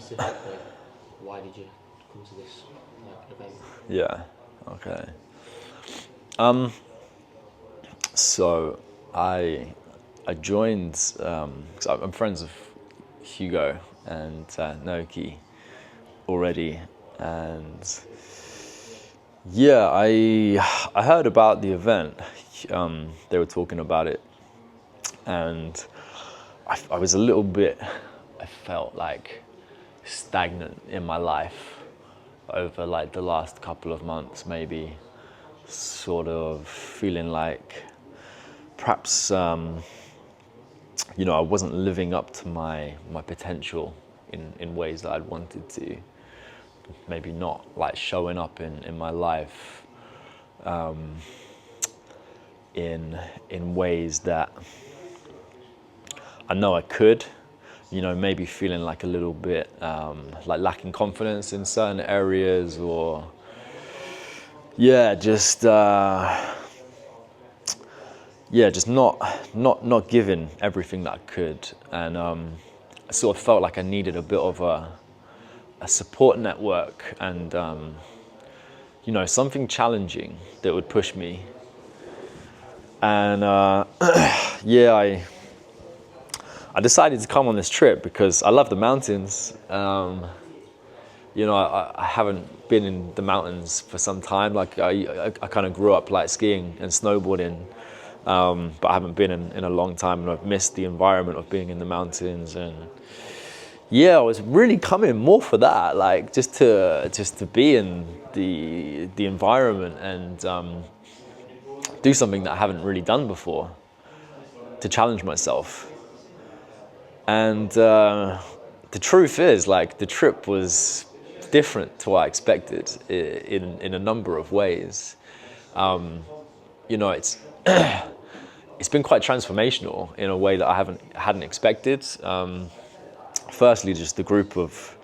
specifically, why did you come to this event? Yeah. Okay. So I joined because I'm friends with Hugo and Naoki already, and yeah, I heard about the event. They were talking about it, and I was a little bit. I felt like stagnant in my life over like the last couple of months, maybe. Sort of feeling like perhaps I wasn't living up to my potential in ways that I'd wanted to. Maybe not like showing up in my life in ways that I know I could. Maybe feeling like a little bit like lacking confidence in certain areas, or just not giving everything that I could, and I sort of felt like I needed a bit of a support network, and something challenging that would push me. And I decided to come on this trip because I love the mountains. I haven't been in the mountains for some time. Like I kind of grew up like skiing and snowboarding, but I haven't been in a long time, and I've missed the environment of being in the mountains. And I was really coming more for that, like just to be in the environment and do something that I haven't really done before, to challenge myself. And the truth is, like, the trip was different to what I expected in a number of ways. It's it's been quite transformational in a way that I hadn't expected. Firstly, just the group of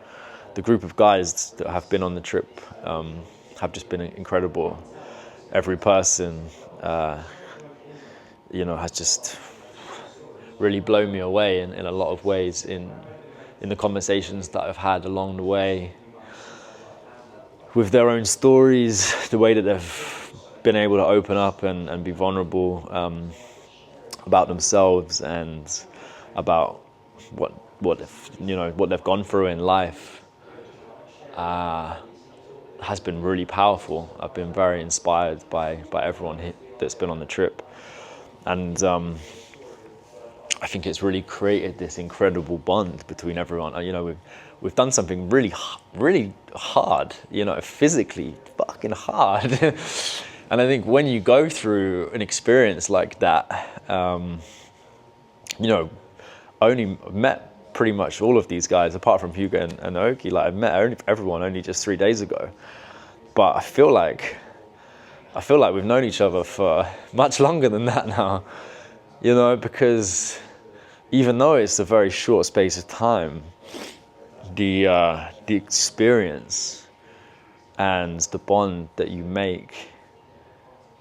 guys that have been on the trip have just been incredible. Every person, has just really blown me away in a lot of ways in the conversations that I've had along the way, with their own stories, the way that they've been able to open up and be vulnerable about themselves and about what they've gone through in life, has been really powerful. I've been very inspired by everyone that's been on the trip, and I think it's really created this incredible bond between everyone. We've done something really hard, physically fucking hard. And I think when you go through an experience like that, only met pretty much all of these guys, apart from Hugo and Naoki. Like, I've met everyone only just 3 days ago. But I feel like we've known each other for much longer than that now, because even though it's a very short space of time, the experience and the bond that you make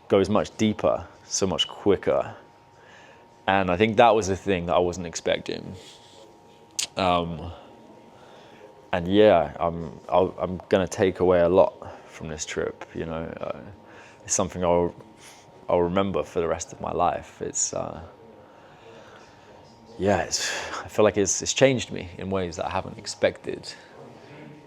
goes much deeper, so much quicker. And I think that was the thing that I wasn't expecting. I'm gonna take away a lot from this trip. It's something I'll remember for the rest of my life. I feel like it's changed me in ways that I haven't expected.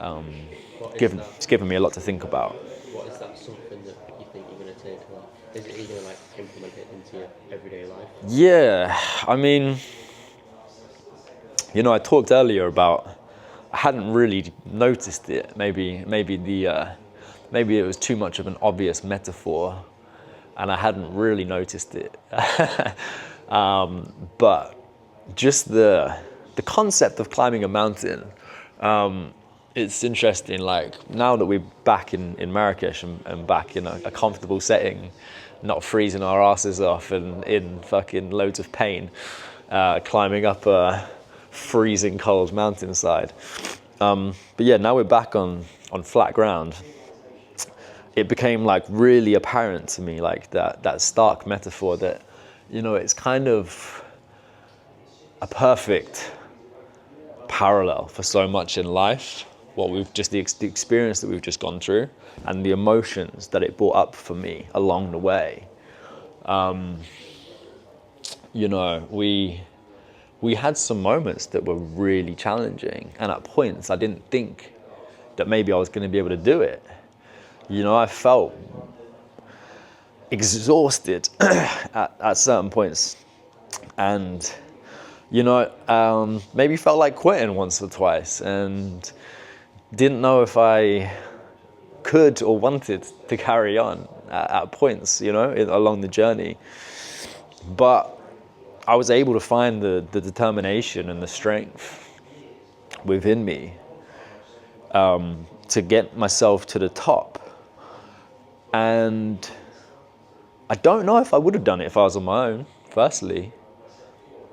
It's given me a lot to think about. What is that something that you think you're going to take away? Are you going to implement it into your everyday life? Yeah, I mean, I talked earlier about I hadn't really noticed it. Maybe it was too much of an obvious metaphor, and I hadn't really noticed it. But just the concept of climbing a mountain, it's interesting. Like, now that we're back in Marrakesh and back in a comfortable setting, not freezing our asses off and in fucking loads of pain, climbing up a freezing cold mountainside. But now we're back on flat ground. It became like really apparent to me, like that stark metaphor that, it's kind of a perfect parallel for so much in life. What we've just the experience that we've just gone through, and the emotions that it brought up for me along the way. You know, we had some moments that were really challenging, and at points I didn't think that maybe I was going to be able to do it. You know, I felt exhausted at certain points, and you know, maybe felt like quitting once or twice, and didn't know if I could or wanted to carry on at points, you know, along the journey. But I was able to find the determination and the strength within me to get myself to the top. And I don't know if I would have done it if I was on my own, firstly.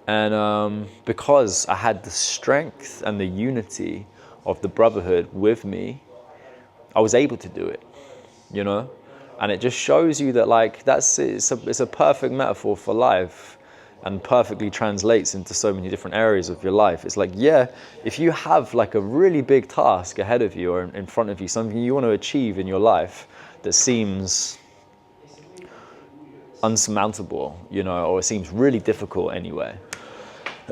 And because I had the strength and the unity of the Brotherhood with me, I was able to do it, you know? And it just shows you that, like, it's a perfect metaphor for life, and perfectly translates into so many different areas of your life. It's like, yeah, if you have like a really big task ahead of you or in front of you, something you want to achieve in your life that seems unsurmountable, you know, or it seems really difficult anyway.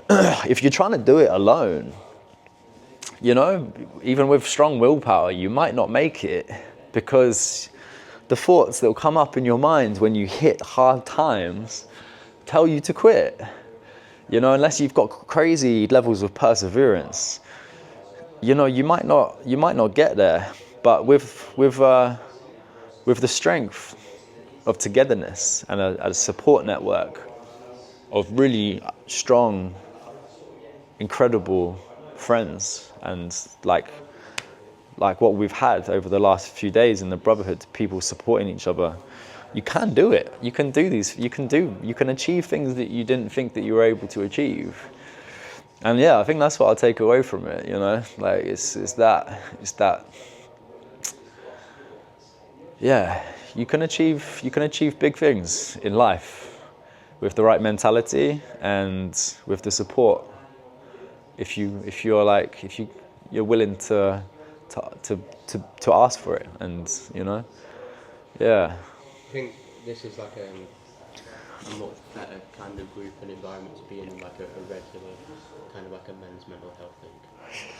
If you're trying to do it alone, you know, even with strong willpower, you might not make it, because the thoughts that will come up in your mind when you hit hard times tell you to quit. You know, unless you've got crazy levels of perseverance, you know, you might not get there. But with the strength of togetherness and a support network of really strong, incredible friends, and like what we've had over the last few days in the Brotherhood, people supporting each other, you can do it. You can do these. You can achieve things that you didn't think that you were able to achieve. And yeah, I think that's what I'll take away from it. You know, like it's that. Yeah, you can achieve big things in life with the right mentality and with the support. If you're willing to ask for it, and you know, yeah. I think this is like a much better kind of group and environment to be in, like a regular kind of like a men's mental health thing.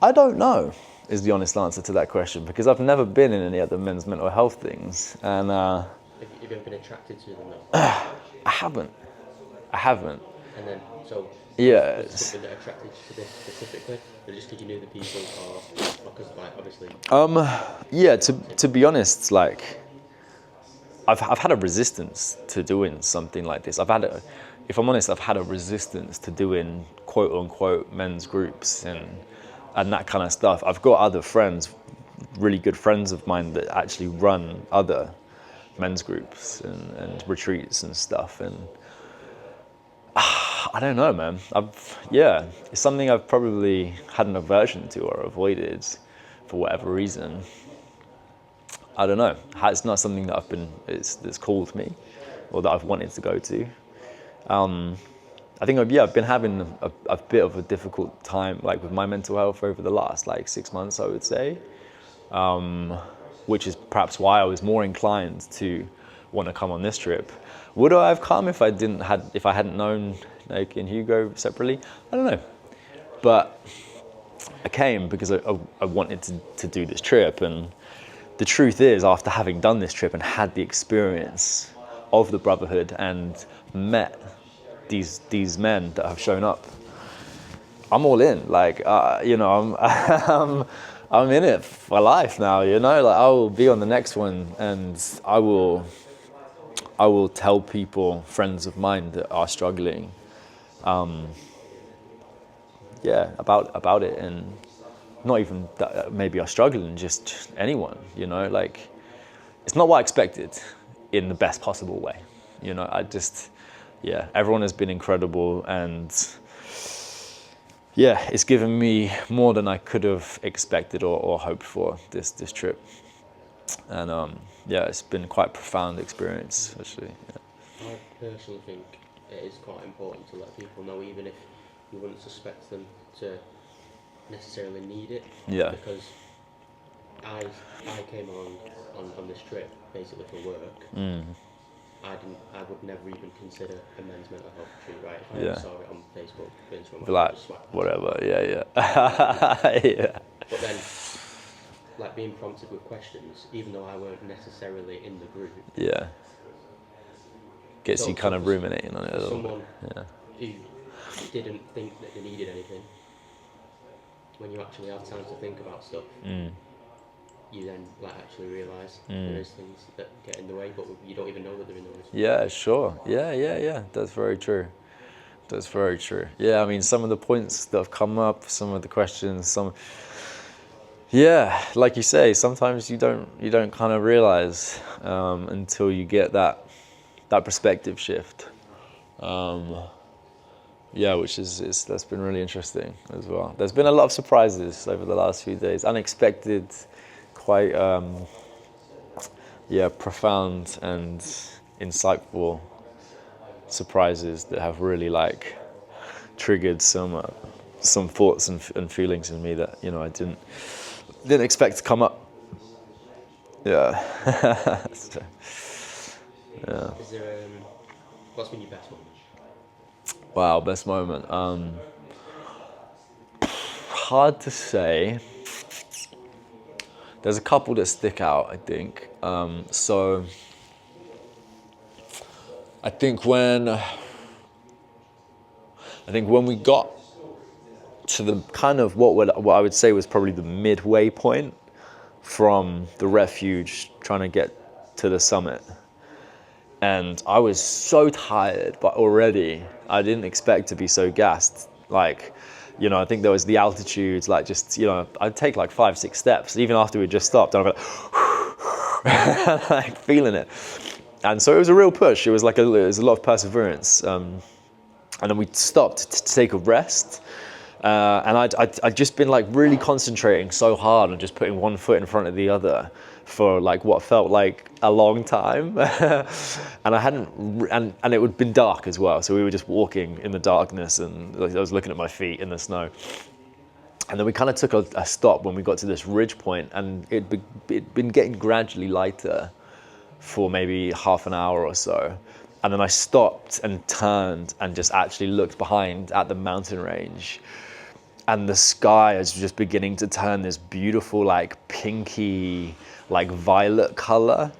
I don't know, is the honest answer to that question, because I've never been in any other men's mental health things, and Have you ever been attracted to them though? I haven't. And then, so Yeah. was something that attracted you to this specifically, or just because you knew the people, or because like obviously? Yeah. To be honest, like I've had a resistance to doing something like this. If I'm honest, I've had a resistance to doing quote unquote men's groups and that kind of stuff. I've got other friends, really good friends of mine, that actually run other men's groups and retreats and stuff. And I don't know, man. It's something I've probably had an aversion to or avoided for whatever reason. I don't know. It's not something that that's called me or that I've wanted to go to. I think I've been having a bit of a difficult time, like with my mental health over the last like 6 months, I would say, which is perhaps why I was more inclined to want to come on this trip. Would I have come if I hadn't known Naoki and Hugo separately? I don't know, but I came because I wanted to do this trip. And the truth is, after having done this trip and had the experience of the Brotherhood and met these men that have shown up, I'm all in. Like, you know, I'm in it for life now. You know, like I will be on the next one, and I will tell people, friends of mine that are struggling, about it, and not even that maybe are struggling, just anyone, you know, like it's not what I expected in the best possible way. You know, everyone has been incredible, and yeah, it's given me more than I could have expected or hoped for this trip. And it's been quite a profound experience, actually. Yeah. I personally think it is quite important to let people know, even if you wouldn't suspect them to necessarily need it. Yeah. Because I came on this trip basically for work. I would never even consider a men's mental health retreat, right? If I Yeah. ever saw it on Facebook, Instagram, Be I would like, just swipe past whatever. it. Yeah. Yeah. But then, like being prompted with questions, even though I weren't necessarily in the group, Yeah. Gets So- you kind so of for- ruminating on it a little bit. someone Yeah. who didn't think that they needed anything, when you actually have time to think about stuff, you then like actually realise there is things that get in the way, but you don't even know that they're in the way. Yeah, sure. Yeah. That's very true. That's very true. Yeah, I mean, some of the points that have come up, some of the questions, yeah, like you say, sometimes you don't kind of realize until you get that perspective shift. Yeah, which is that's been really interesting as well. There's been a lot of surprises over the last few days, unexpected, quite profound and insightful surprises that have really like triggered some thoughts and feelings in me that I didn't expect to come up. Yeah. So, yeah. Is there what's been your best moment? Wow, best moment. Hard to say. There's a couple that stick out, I think. So I think when we got to the kind of what I would say was probably the midway point from the refuge trying to get to the summit. And I was so tired, but already I didn't expect to be so gassed. Like, I think there was the altitude, like just, I'd take like 5-6 steps, even after we just stopped, and I'd be like, like feeling it. And so it was a real push. It was a lot of perseverance. And then we stopped to take a rest. And I'd just been like really concentrating so hard on just putting one foot in front of the other for like what felt like a long time. And I hadn't, and it had been dark as well. So we were just walking in the darkness and I was looking at my feet in the snow. And then we kind of took a stop when we got to this ridge point, and it'd been getting gradually lighter for maybe half an hour or so. And then I stopped and turned and just actually looked behind at the mountain range. And the sky is just beginning to turn this beautiful, like pinky, like violet color.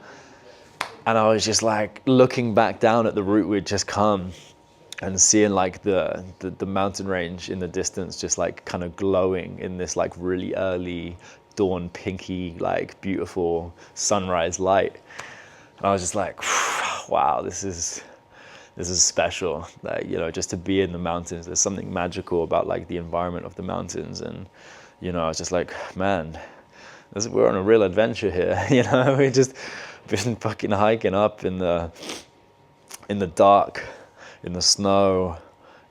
And I was just like looking back down at the route we'd just come and seeing like the mountain range in the distance, just like kind of glowing in this like really early dawn, pinky, like beautiful sunrise light. And I was just like, wow, this is special. Like, just to be in the mountains, there's something magical about like the environment of the mountains. And, I was just like, man, we're on a real adventure here. We just been fucking hiking up in the dark, in the snow,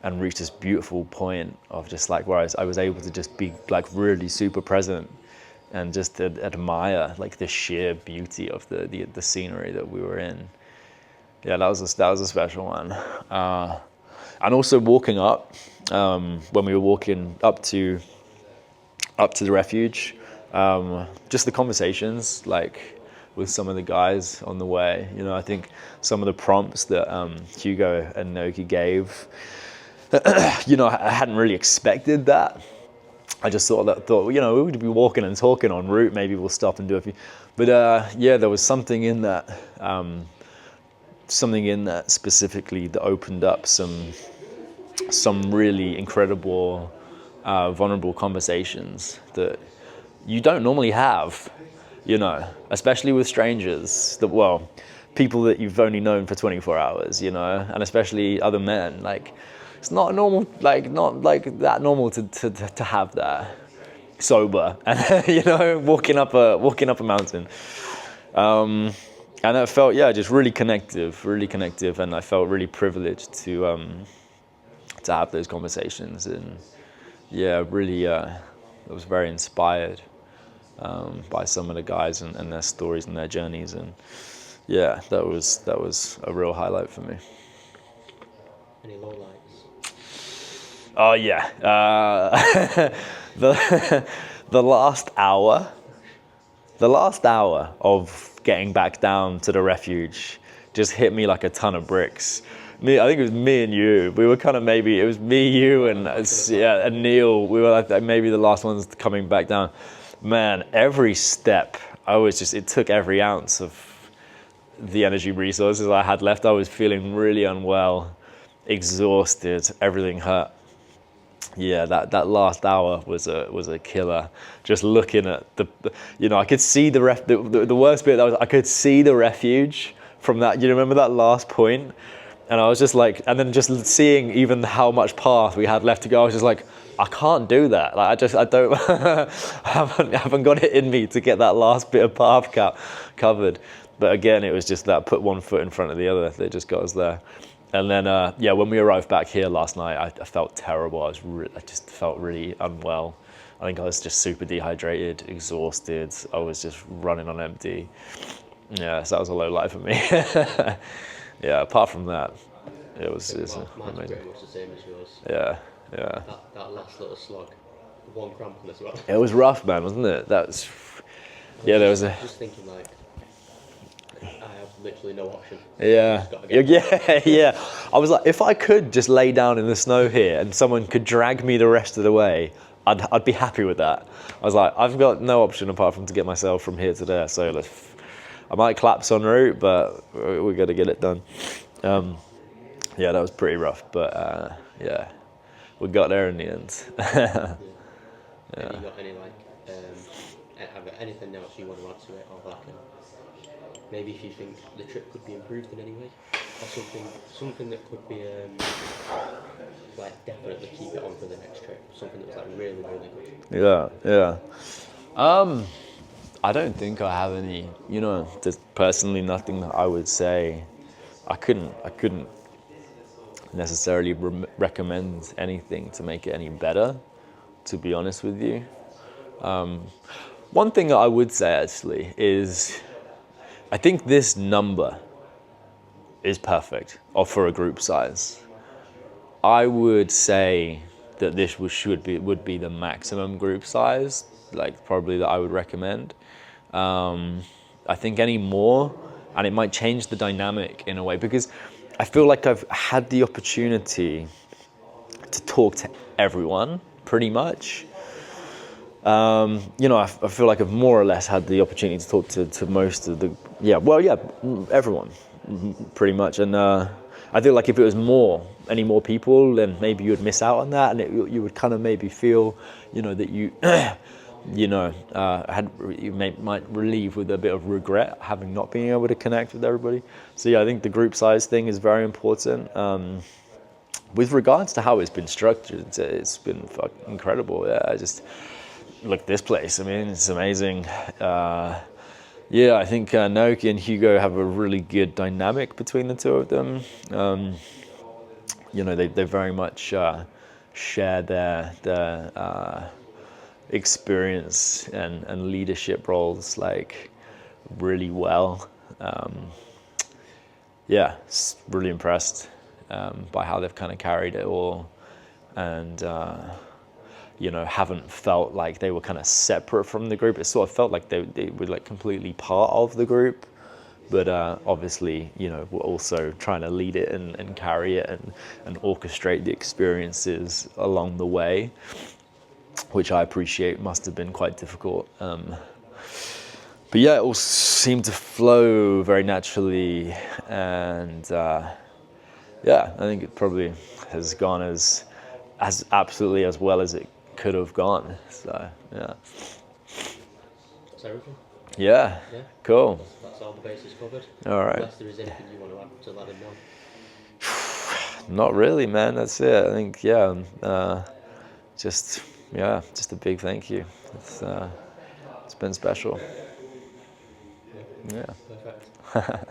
and reached this beautiful point of just like where I was able to just be like really super present and just admire like the sheer beauty of the scenery that we were in. Yeah, that was a special one. And also walking up, when we were walking up to the refuge, just the conversations like with some of the guys on the way. I think some of the prompts that Hugo and Naoki gave, I hadn't really expected that. I just thought, we would be walking and talking en route. Maybe we'll stop and do a few. But there was something in that specifically that opened up some really incredible, vulnerable conversations that you don't normally have, especially with strangers people that you've only known for 24 hours, and especially other men. Like, it's not normal, not that normal to have that sober and, walking up a mountain. And it felt, just really connective, and I felt really privileged to have those conversations, and really, I was very inspired by some of the guys and their stories and their journeys, and that was a real highlight for me. Any lowlights? Oh yeah, the the last hour of getting back down to the refuge just hit me like a ton of bricks. I think it was me and you. We were kind of it was me, you, and and Neil. We were like maybe the last ones coming back down. Man, every step, it took every ounce of the energy resources I had left. I was feeling really unwell, exhausted, everything hurt. Yeah, that last hour was a killer. Just looking at I could see the worst bit I could see the refuge from that. You remember that last point? And I was just like, and then just seeing even how much path we had left to go, I was just like, I can't do that. Like I don't, haven't got it in me to get that last bit of path covered. But again, it was just that put one foot in front of the other that just got us there. And then, when we arrived back here last night, I felt terrible. I just felt really unwell. I think I was just super dehydrated, exhausted. I was just running on empty. Yeah, so that was a low light for me. Yeah, apart from that, it's Mine's amazing. pretty much the same as yours. Yeah. That last little slog, one cramping as well. It was rough, man, wasn't it? There was just thinking like, I have literally no option. Yeah. I was like, if I could just lay down in the snow here and someone could drag me the rest of the way, I'd be happy with that. I was like, I've got no option apart from to get myself from here to there. So I might collapse en route, but we got to get it done. That was pretty rough, but we got there in the end. Have you got any anything else you want to add to it, or maybe if you think the trip could be improved in any way, or something that could be definitely keep it on for the next trip, something that was really really good. Yeah. I don't think I have any. There's personally nothing that I would say. I couldn't necessarily recommend anything to make it any better, to be honest with you. One thing that I would say actually is, I think this number is perfect, or for a group size. I would say that this would be the maximum group size, probably that I would recommend. I think any more, and it might change the dynamic in a way, because I feel like I've had the opportunity to talk to everyone pretty much. I feel like I've more or less had the opportunity to talk to most of everyone, pretty much. And I feel like if it was any more people, then maybe you would miss out on that, and you would kind of maybe feel, that you, might relieve with a bit of regret having not been able to connect with everybody. So I think the group size thing is very important. With regards to how it's been structured, it's been fucking incredible. Yeah, I just look at this place. I mean, it's amazing. I think Naoki and Hugo have a really good dynamic between the two of them. They very much share their experience and leadership roles really well. Really impressed by how they've kind of carried it all, and haven't felt like they were kind of separate from the group. It sort of felt like they were completely part of the group, but obviously we're also trying to lead it and carry it and orchestrate the experiences along the way, which I appreciate must have been quite difficult. But it all seemed to flow very naturally, and I think it probably has gone as absolutely as well as it could have gone. So That's everything. Yeah. Cool. That's all the bases covered. All right. Unless there is anything you want to add to let them know. Not really, man. That's it. I think just a big thank you. It's been special. Yeah. Yeah. Perfect.